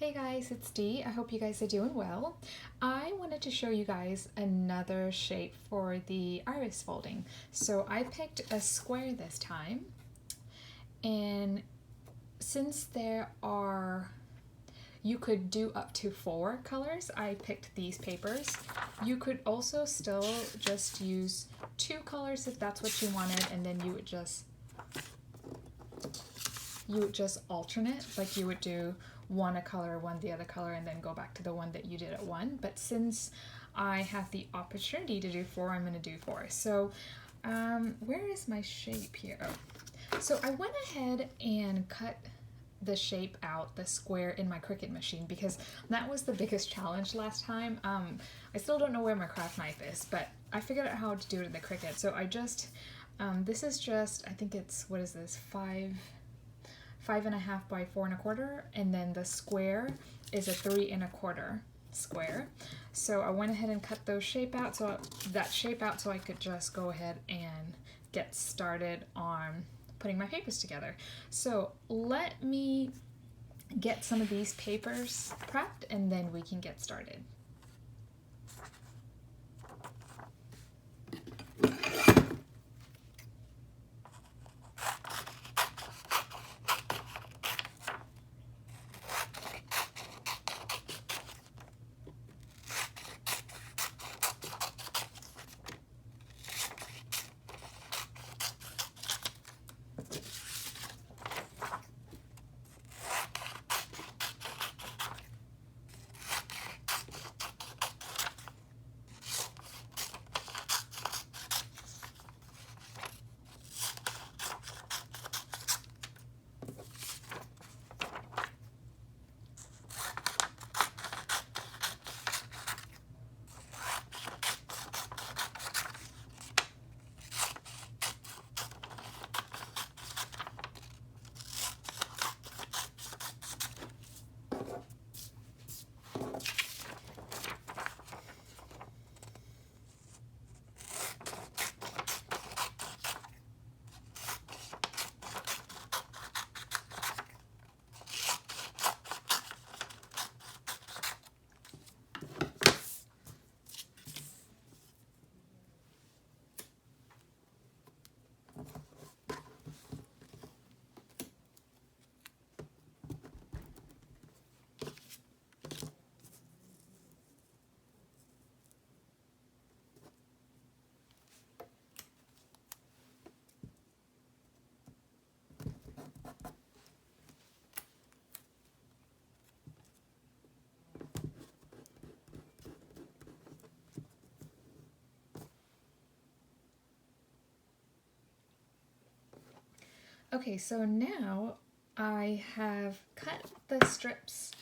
Hey guys, it's Dee. I hope you guys are doing well. I wanted to show you guys another shape for the iris folding. So I picked a square this time, and since you could do up to 4 colors, I picked these papers. You could also still just use 2 colors if that's what you wanted, and then you would just alternate, like you would do one a color, one the other color, and then go back to the one that you did at one. But since I have the opportunity to do 4, I'm going to do 4. So where is my shape here? Oh. So I went ahead and cut the shape out, the square, in my Cricut machine because that was the biggest challenge last time. I still don't know where my craft knife is, but I figured out how to do it in the Cricut. So I just, this is just, I think it's, what is this, 5.5 by 4.25, and then the square is a 3.25 square. So I went ahead and cut those shape out, so I could just go ahead and get started on putting my papers together. So let me get some of these papers prepped and then we can get started. Okay, so now I have cut the strips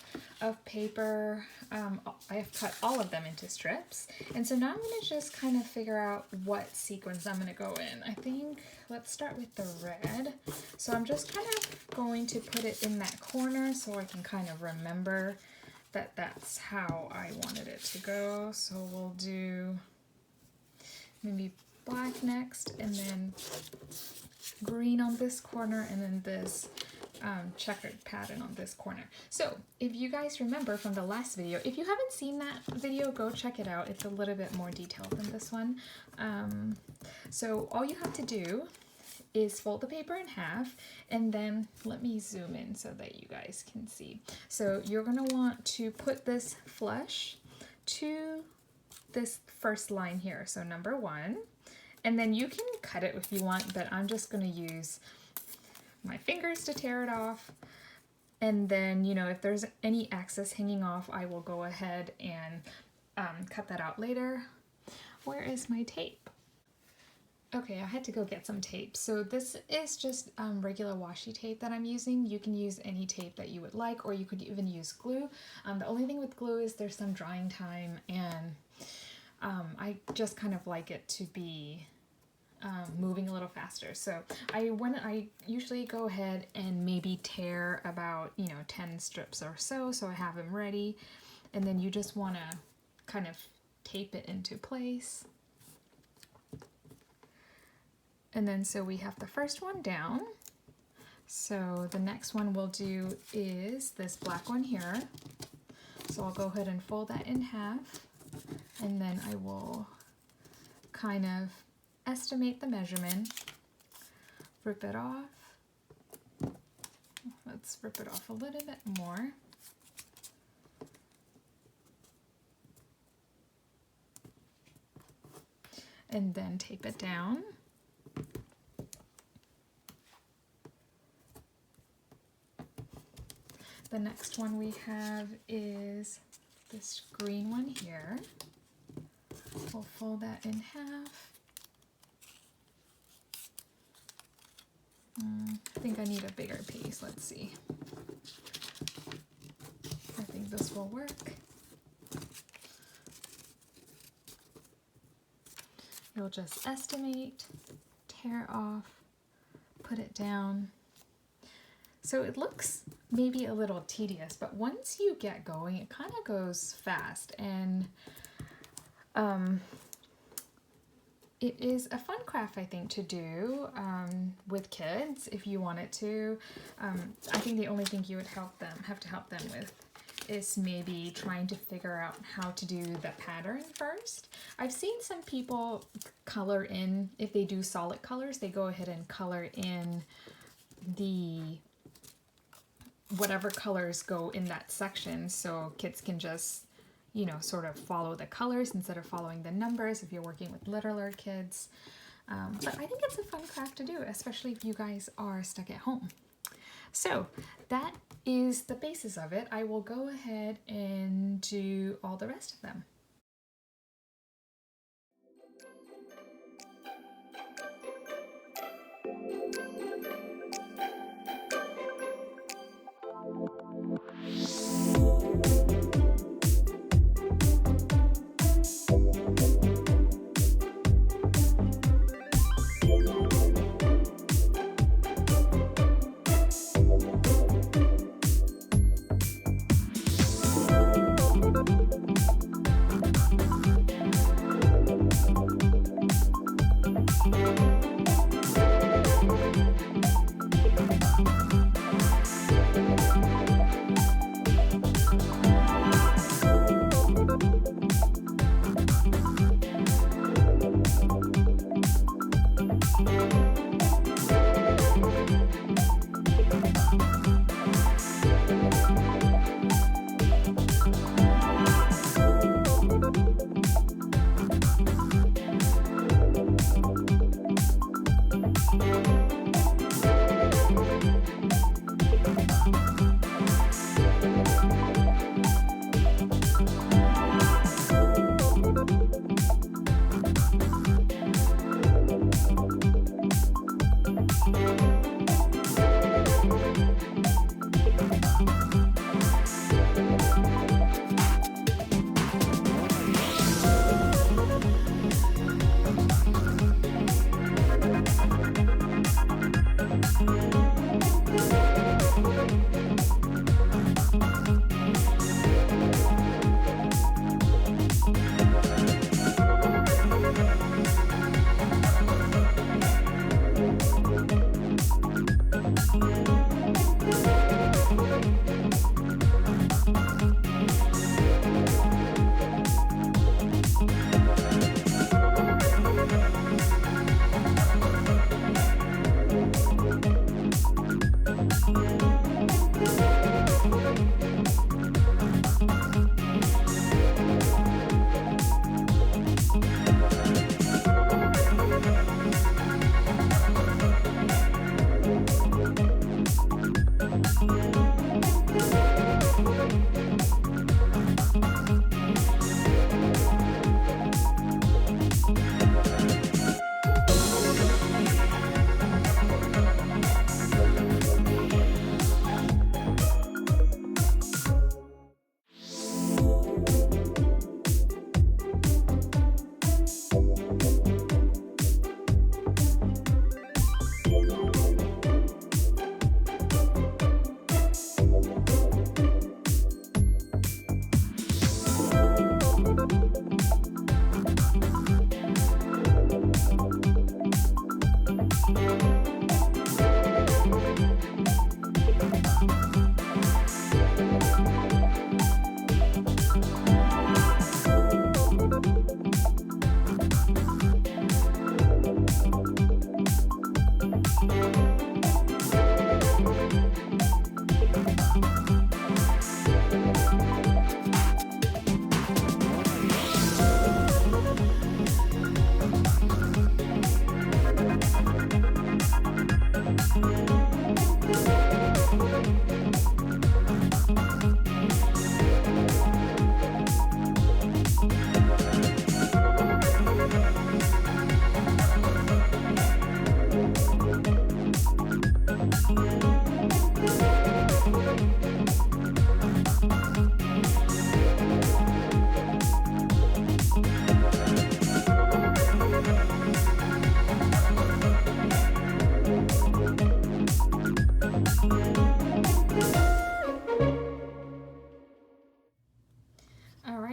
of paper. I have cut all of them into strips. And so now I'm going to just kind of figure out what sequence I'm going to go in. I think let's start with the red. So I'm just kind of going to put it in that corner so I can kind of remember that that's how I wanted it to go. So we'll do maybe black next, and then green on this corner, and then this checkered pattern on this corner. So if you guys remember from the last video, if you haven't seen that video, go check it out. It's a little bit more detailed than this one. So all you have to do is fold the paper in half, and then let me zoom in so that you guys can see. So you're going to want to put this flush to this first line here, so number 1. And then you can cut it if you want, but I'm just going to use my fingers to tear it off. And then, you know, if there's any excess hanging off, I will go ahead and cut that out later. Where is my tape? Okay, I had to go get some tape. So this is just regular washi tape that I'm using. You can use any tape that you would like, or you could even use glue. The only thing with glue is there's some drying time, and I just kind of like it to be moving a little faster. So I usually go ahead and maybe tear about 10 strips or so I have them ready, and then you just want to kind of tape it into place. And then so we have the first one down, So the next one we'll do is this black one here. So I'll go ahead and fold that in half, and then I will kind of estimate the measurement, rip it off. Let's rip it off a little bit more. And then tape it down. The next one we have is this green one here. We'll fold that in half. I think I need a bigger piece. Let's see. I think this will work. You'll just estimate, tear off, put it down. So it looks maybe a little tedious, but once you get going, it kind of goes fast, and it is a fun craft, I think, to do with kids if you wanted to. I think the only thing you would have to help them with is maybe trying to figure out how to do the pattern first. I've seen some people color in, if they do solid colors, they go ahead and color in the whatever colors go in that section, so kids can just, you know, sort of follow the colors instead of following the numbers if you're working with littler kids. But I think it's a fun craft to do, especially if you guys are stuck at home. So that is the basis of it. I will go ahead and do all the rest of them.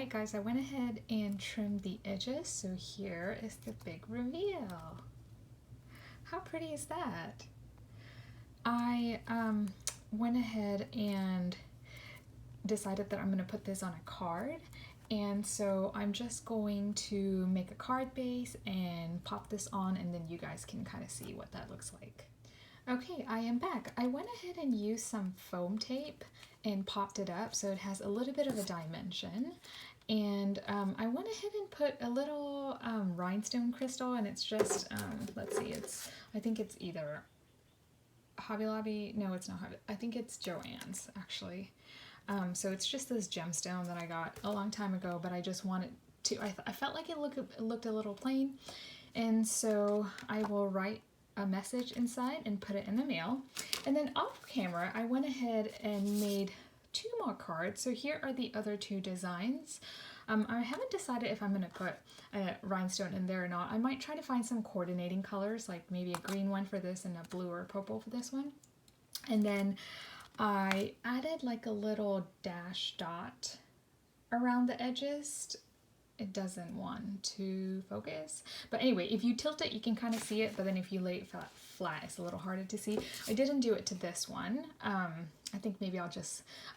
Alright guys, I went ahead and trimmed the edges, so here is the big reveal. How pretty is that? I went ahead and decided that I'm going to put this on a card, and so I'm just going to make a card base and pop this on, and then you guys can kind of see what that looks like. Okay, I am back. I went ahead and used some foam tape and popped it up so it has a little bit of a dimension, and I went ahead and put a little rhinestone crystal, and it's just let's see, I think it's either Hobby Lobby, no it's not Hobby, I think it's Joann's actually. So it's just this gemstone that I got a long time ago, but I just wanted to, I felt like it looked a little plain, and so I will write a message inside and put it in the mail. And then off camera, I went ahead and made 2 more cards. So here are the other 2 designs. I haven't decided if I'm going to put a rhinestone in there or not. I might try to find some coordinating colors, like maybe a green one for this and a blue or purple for this one. And then I added like a little dash dot around the edges. It doesn't want to focus, but anyway, if you tilt it you can kind of see it, but then if you lay it flat it's a little harder to see. I didn't do it to this one. I think maybe I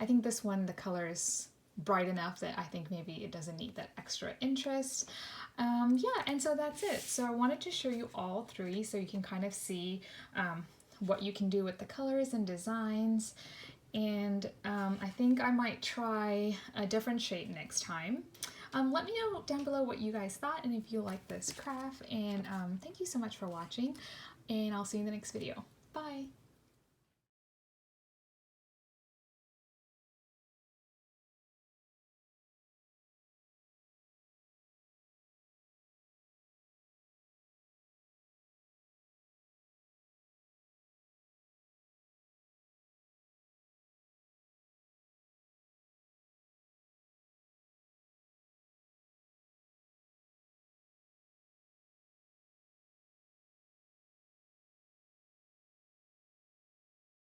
think this one the color is bright enough that I think maybe it doesn't need that extra interest. Yeah, and so that's it. So I wanted to show you all 3 so you can kind of see what you can do with the colors and designs. And I think I might try a different shape next time. Let me know down below what you guys thought and if you like this craft, and thank you so much for watching, and I'll see you in the next video. Bye!